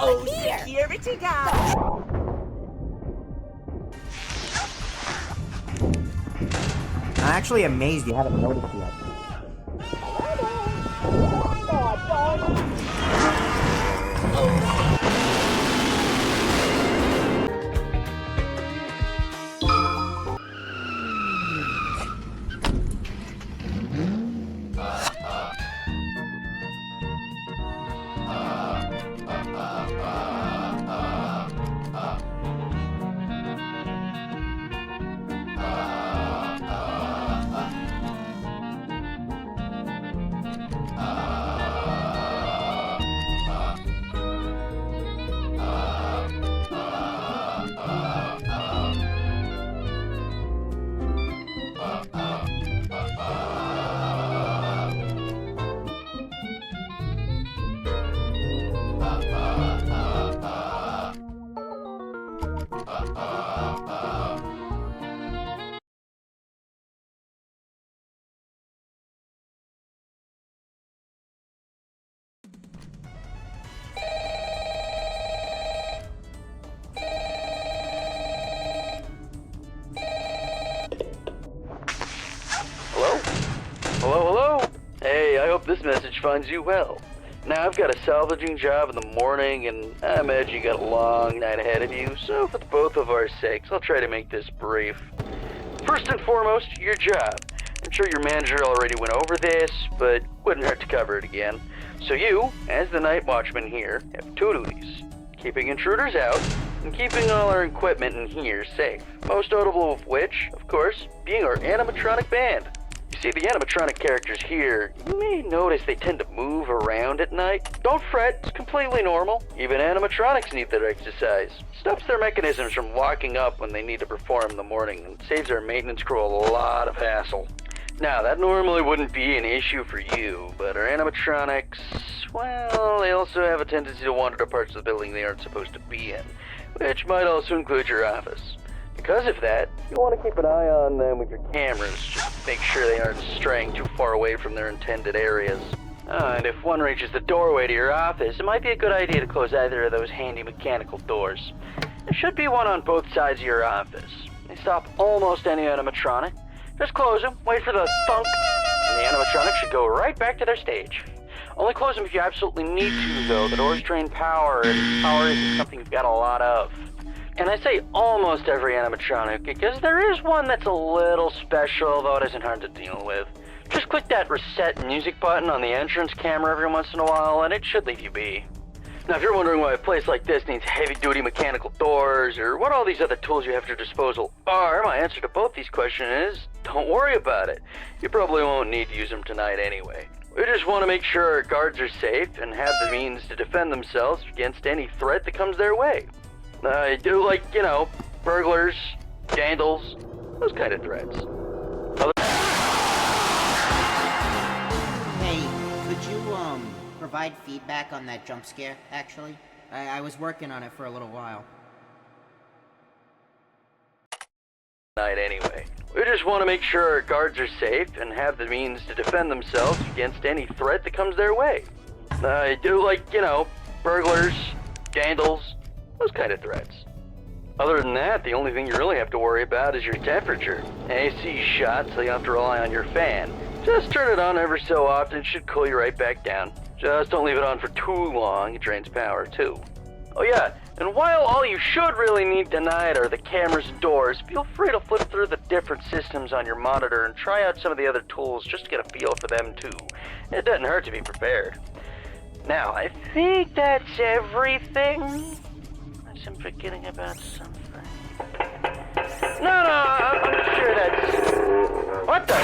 Oh, security guard! I'm actually amazed you haven't noticed yet. Hello? Hello? Hey, I hope this message finds you well. Now, I've got a salvaging job in the morning, and I imagine you got a long night ahead of you, so for the both of our sakes, I'll try to make this brief. First and foremost, your job. I'm sure your manager already went over this, but wouldn't hurt to cover it again. So you, as the night watchman here, have two duties. Keeping intruders out, and keeping all our equipment in here safe. Most notable of which, of course, being our animatronic band. You see, the animatronic characters here, you may notice they tend to move around at night. Don't fret, it's completely normal. Even animatronics need their exercise. Stops their mechanisms from locking up when they need to perform in the morning, and saves our maintenance crew a lot of hassle. Now, that normally wouldn't be an issue for you, but our animatronics, well, they also have a tendency to wander to parts of the building they aren't supposed to be in, which might also include your office. Because of that, you'll want to keep an eye on them with your cameras, just make sure they aren't straying too far away from their intended areas. And if one reaches the doorway to your office, it might be a good idea to close either of those handy mechanical doors. There should be one on both sides of your office. They stop almost any animatronic. Just close them, wait for the thunk, and the animatronic should go right back to their stage. Only close them if you absolutely need to, though. The doors drain power, and power isn't something you've got a lot of. And I say almost every animatronic, because there is one that's a little special, though it isn't hard to deal with. Just click that reset music button on the entrance camera every once in a while, and it should leave you be. Now, if you're wondering why a place like this needs heavy-duty mechanical doors, or what all these other tools you have at your disposal are, my answer to both these questions is, don't worry about it. You probably won't need to use them tonight anyway. We just want to make sure our guards are safe and have the means to defend themselves against any threat that comes their way. Burglars, vandals, those kind of threats. Hey, could you, provide feedback on that jump scare, actually? I was working on it for a little while. Night anyway. We just want to make sure our guards are safe and have the means to defend themselves against any threat that comes their way. Burglars, vandals, those kind of threats. Other than that, the only thing you really have to worry about is your temperature. AC shot, so you have to rely on your fan. Just turn it on ever so often, it should cool you right back down. Just don't leave it on for too long, it drains power too. Oh yeah, and while all you should really need tonight are the cameras and doors, feel free to flip through the different systems on your monitor and try out some of the other tools just to get a feel for them too. It doesn't hurt to be prepared. Now, I think that's everything. Unless I'm forgetting about something. No, I'm sure that's... What the...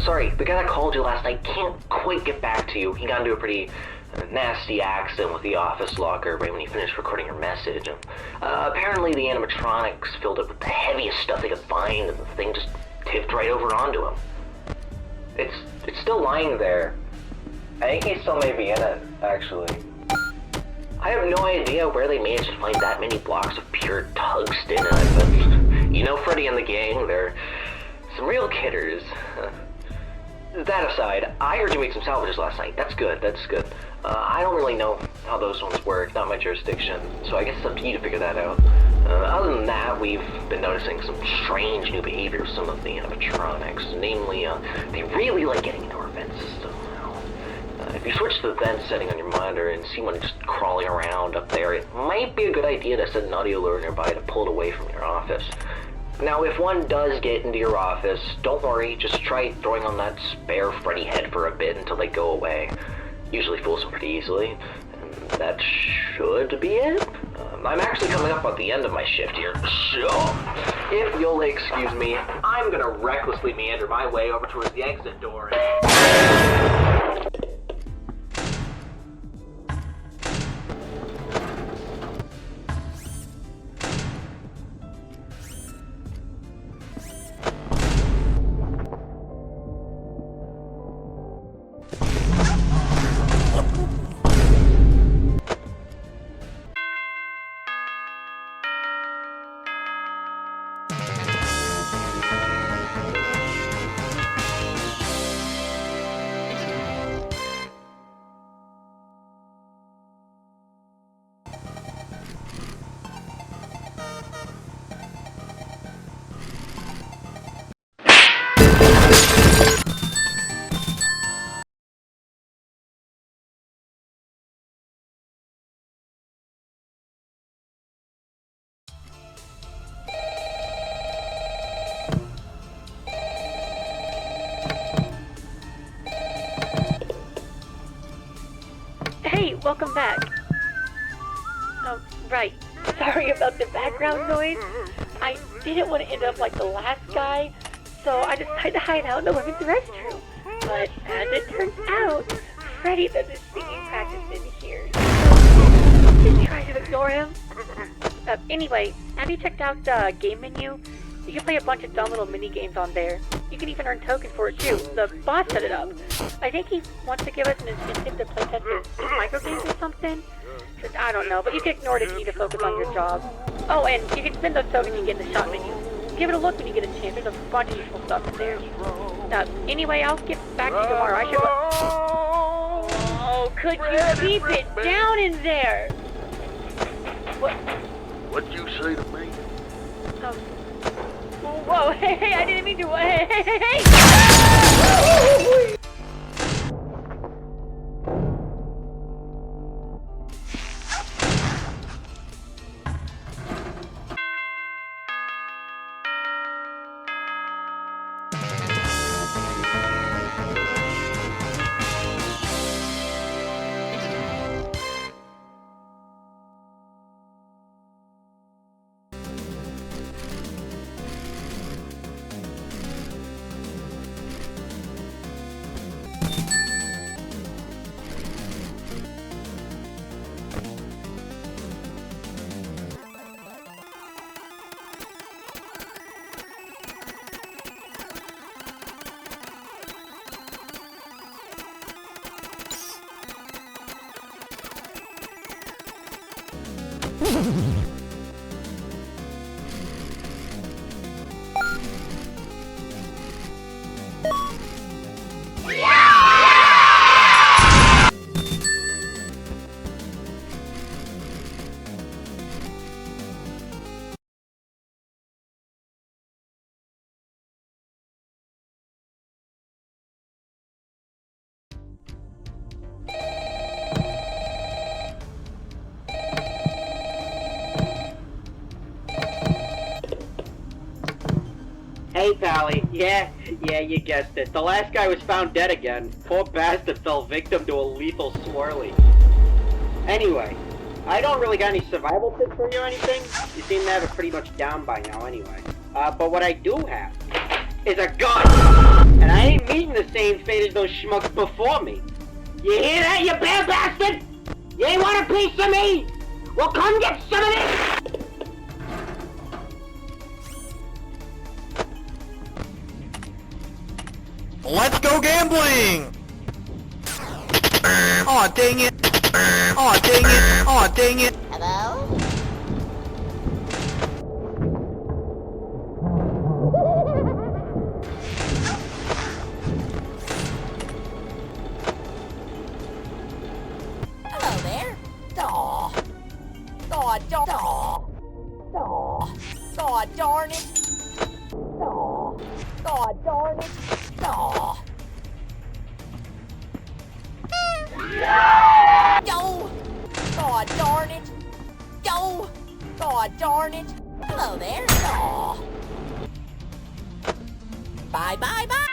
Sorry, the guy that called you last night can't quite get back to you. He got into a pretty nasty accident with the office locker right when you finished recording your message. Apparently the animatronics filled it with the heaviest stuff they could find, and the thing just tipped right over onto him. It's still lying there. I think he still may be in it, actually. I have no idea where they managed to find that many blocks of pure tungsten in it, but you know Freddy and the gang, they're some real kidders. That aside, I heard you make some salvages last night. That's good, that's good. I don't really know how those ones work, not my jurisdiction, so I guess it's up to you to figure that out. Other than that, we've been noticing some strange new behavior of some of the animatronics. Namely, they really like getting into our vent system. If you switch to the vent setting on your monitor and see one just crawling around up there, it might be a good idea to set an audio alert nearby to pull it away from your office. Now, if one does get into your office, don't worry, just try throwing on that spare Freddy head for a bit until they go away. Usually fools them pretty easily, and that should be it. I'm actually coming up at the end of my shift here, so if you'll excuse me, I'm gonna recklessly meander my way over towards the exit door. Hey, welcome back. Oh, right. Sorry about the background noise. I didn't want to end up like the last guy, so I decided to hide out in the women's restroom. But as it turns out, Freddy does his singing practice in here. So just try to ignore him. Anyway, have you checked out the game menu? You can play a bunch of dumb little mini games on there. You can even earn tokens for it too. The boss set it up. I think he wants to give us an incentive to play test his micro games or something. I don't know, but you can ignore it if you need to focus on your job. Oh, and you can spend those tokens you get in the shop menu. Give it a look when you get a chance. There's a bunch of useful stuff in there. Anyway, I'll get back to you tomorrow. I should Oh, could you keep it down in there? What'd you say to me? Whoa, hey, I didn't mean to, hey! Hey, Pally. Yeah, you guessed it. The last guy was found dead again. Poor bastard fell victim to a lethal swirly. Anyway, I don't really got any survival tips for you or anything. You seem to have it pretty much down by now anyway. But what I do have is a gun! And I ain't meeting the same fate as those schmucks before me. You hear that, you bad bastard? You ain't want a piece of me? Well, come get some of this! Let's go gambling! Aw, dang it! Aw, dang it! Aw, dang it! Hello? Hello there. Aw. Aw, darn. Aw. Aw. Aw, darn it. Aw. Aw, darn it. Aw. Go! Aw, darn it! Go! Aw, darn it! Hello there! Aw. Bye, bye, bye!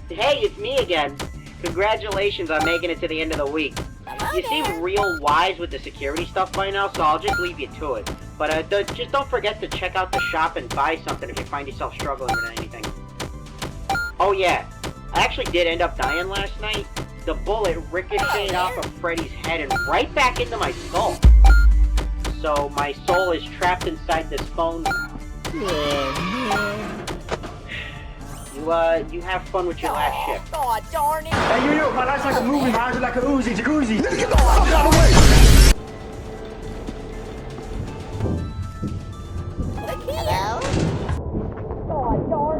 Hey, it's me again. Congratulations on making it to the end of the week. You seem real wise with the security stuff by now, so I'll just leave you to it. But just don't forget to check out the shop and buy something if you find yourself struggling with anything. Oh yeah, I actually did end up dying last night. The bullet ricocheted off of Freddy's head and right back into my skull. So my soul is trapped inside this phone now. You have fun with your last shift. Aw, darn it! Hey, yo, my life's like a movie, mine's like a Uzi, jacuzzi. Get the fuck out of the way! Hello? Aw, darn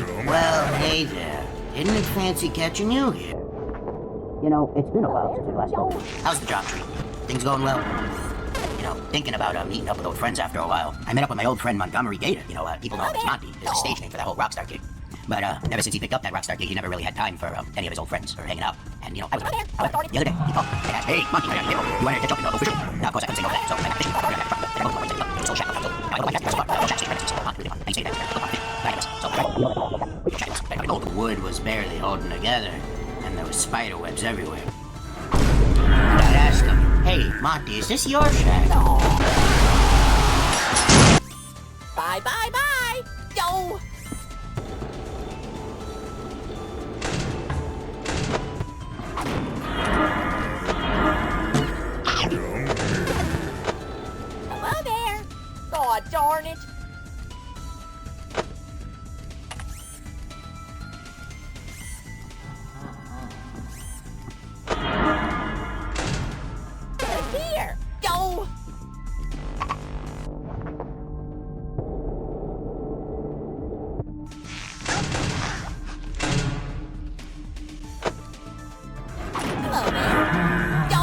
it! Well, hey there. Isn't it fancy catching you here? You know, it's been a while since we last spoke. How's the job treating you? Things going well? You know, thinking about meeting up with old friends after a while. I met up with my old friend Montgomery Gator. You know, people know him as Monty. It's a stage name for that whole Rockstar gig. But ever since he picked up that Rockstar gig, he never really had time for any of his old friends or hanging out. And, you know, I was the other day, he called and asked, hey, Monty, you want to catch up official? Now, of course, I couldn't say no to that, so I got fishing. The wood was barely holding together, and there was spider webs everywhere. And I'd ask him, hey, Monty, is this your shack? Bye, bye, bye! Go! Hello there! Aw, darn it! Here! Go! Hello there! Go!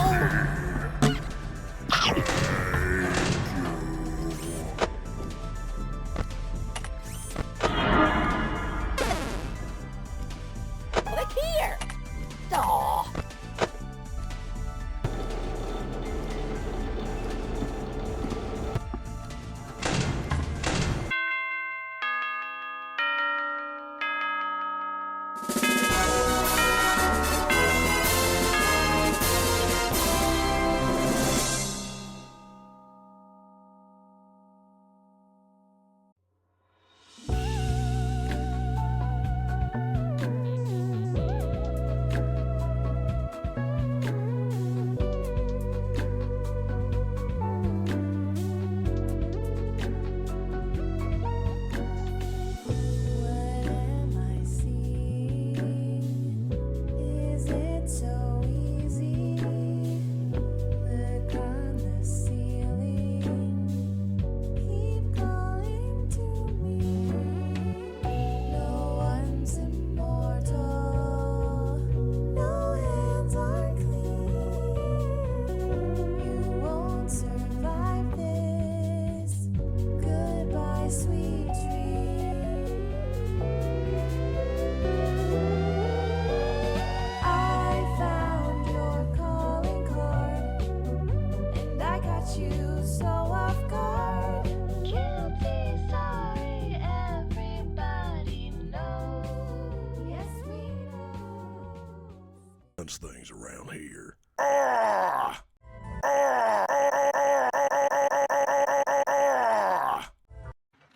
runs things around here.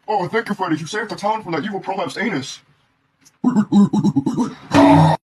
Oh, thank you, Freddy. You saved the town from that evil prolapsed anus.